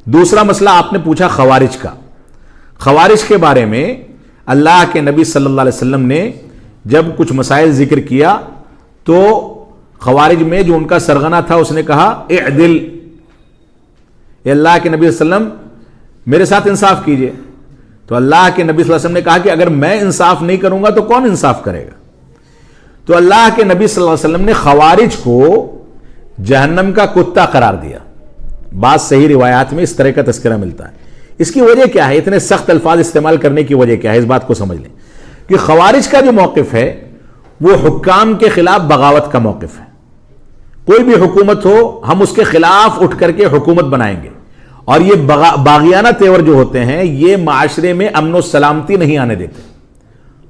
دوسرا مسئلہ آپ نے پوچھا خوارج کا. خوارج کے بارے میں اللہ کے نبی صلی اللہ علیہ وسلم نے جب کچھ مسائل ذکر کیا تو خوارج میں جو ان کا سرغنہ تھا اس نے کہا اعدل، اے اللہ کے نبی صلی اللہ علیہ وسلم میرے ساتھ انصاف کیجئے. تو اللہ کے نبی صلی اللہ علیہ وسلم نے کہا کہ اگر میں انصاف نہیں کروں گا تو کون انصاف کرے گا؟ تو اللہ کے نبی صلی اللہ علیہ وسلم نے خوارج کو جہنم کا کتا قرار دیا. بعض صحیح روایات میں اس طرح کا تذکرہ ملتا ہے. اس کی وجہ کیا ہے؟ اتنے سخت الفاظ استعمال کرنے کی وجہ کیا ہے؟ اس بات کو سمجھ لیں کہ خوارج کا جو موقف ہے وہ حکام کے خلاف بغاوت کا موقف ہے. کوئی بھی حکومت ہو ہم اس کے خلاف اٹھ کر کے حکومت بنائیں گے، اور یہ باغیانہ تیور جو ہوتے ہیں یہ معاشرے میں امن و سلامتی نہیں آنے دیتے،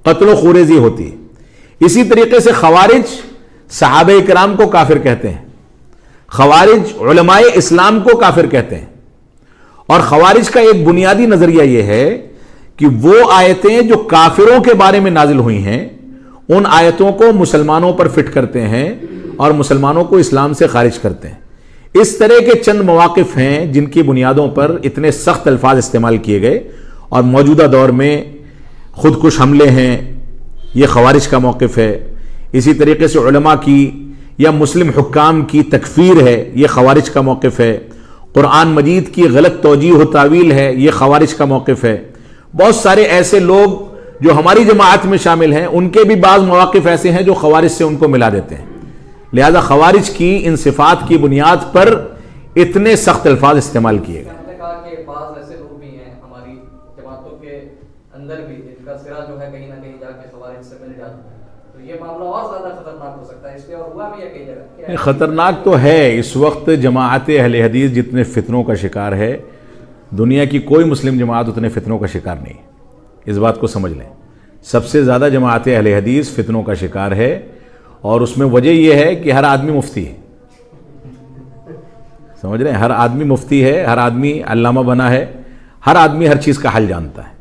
قتل و خوریزی ہوتی ہے. اسی طریقے سے خوارج صحابہ کرام کو کافر کہتے ہیں، خوارج علماء اسلام کو کافر کہتے ہیں. اور خوارج کا ایک بنیادی نظریہ یہ ہے کہ وہ آیتیں جو کافروں کے بارے میں نازل ہوئی ہیں ان آیتوں کو مسلمانوں پر فٹ کرتے ہیں اور مسلمانوں کو اسلام سے خارج کرتے ہیں. اس طرح کے چند مواقف ہیں جن کی بنیادوں پر اتنے سخت الفاظ استعمال کیے گئے، اور موجودہ دور میں خودکش حملے ہیں، یہ خوارج کا موقف ہے. اسی طریقے سے علماء کی یا مسلم حکام کی تکفیر ہے، یہ خوارج کا موقف ہے. قرآن مجید کی غلط توجیہ و تعویل ہے، یہ خوارج کا موقف ہے. بہت سارے ایسے لوگ جو ہماری جماعت میں شامل ہیں ان کے بھی بعض مواقف ایسے ہیں جو خوارج سے ان کو ملا دیتے ہیں. لہذا خوارج کی ان صفات کی بنیاد پر اتنے سخت الفاظ استعمال کیے گئے. نے کہا کہ بعض ایسے لوگ بھی ہیں ہماری جماعتوں کے اندر بھی جن کا سرا جو ہے کہیں نہ کہیں جا کے خوارج سے مل جاتا ہے، تو یہ معاملہ اور زیادہ خطرناک ہو سکتا ہے. اس لیے اور ہوا بھی ہے کئی جگہ. خطرناک تو ہے. اس وقت جماعت اہل حدیث جتنے فتنوں کا شکار ہے، دنیا کی کوئی مسلم جماعت اتنے فتنوں کا شکار نہیں. اس بات کو سمجھ لیں. سب سے زیادہ جماعت اہل حدیث فتنوں کا شکار ہے، اور اس میں وجہ یہ ہے کہ ہر آدمی مفتی ہے. سمجھ رہے ہیں؟ ہر آدمی مفتی ہے، ہر آدمی علامہ بنا ہے، ہر آدمی ہر چیز کا حل جانتا ہے،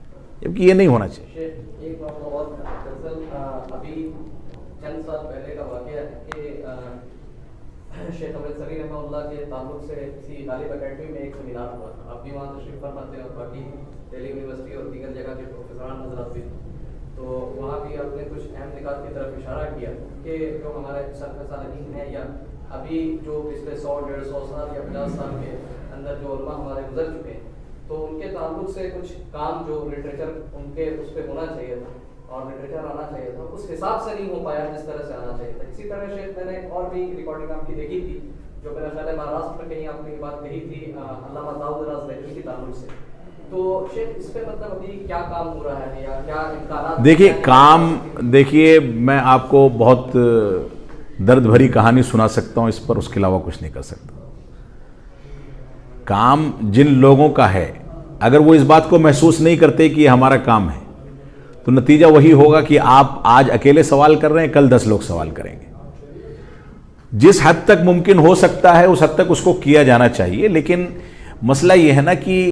جبکہ یہ نہیں ہونا چاہیے. ایک معاملہ اور دراصل ابھی چند سال پہلے کا واقعہ ہے کہ شیخ عبد الصغیر رحمہ اللہ کے تعلق سے کسی غالب اکیڈمی میں ایک سیمینار ہوا تھا. آپ بھی وہاں تشریف فرماتے ہیں اور باقی دہلی یونیورسٹی اور دیگر جگہ کے پروفیسران حضرات بھی، تو وہاں بھی آپ نے کچھ اہم نکات کی طرف اشارہ کیا کہ جو ہمارے سرکار سالین ہیں یا ابھی جو پچھلے 100 150 سال یا 50 سال کے اندر جو علماء ہمارے گزر چکے ہیں، تو ان کے تعلق سے کچھ کام جو لٹریچر ان کے اس پہ ہونا چاہیے تھا اور لٹریچر آنا چاہیے تھا، اس حساب سے نہیں ہو پایا جس طرح سے آنا چاہیے تھا. اسی طرح شیخ میں نے اور بھی ریکارڈنگ آپ کی دیکھی تھی جو میرا خیال ہے مہاراشٹر میں کہیں آپ نے یہ بات کہی تھی علامہ داؤد راز لکھنوی کے تعلق سے. تو شیخ اس پہ مطلب ابھی کیا کام ہو رہا ہے یا کیا امکانات؟ دیکھیے میں آپ کو بہت درد بھری کہانی سنا سکتا ہوں اس پر، اس کے علاوہ کچھ نہیں کر سکتا. کام جن لوگوں کا ہے اگر وہ اس بات کو محسوس نہیں کرتے کہ یہ ہمارا کام ہے تو نتیجہ وہی ہوگا کہ آپ آج اکیلے سوال کر رہے ہیں، کل 10 لوگ سوال کریں گے. جس حد تک ممکن ہو سکتا ہے اس حد تک اس کو کیا جانا چاہیے، لیکن مسئلہ یہ ہے نا کہ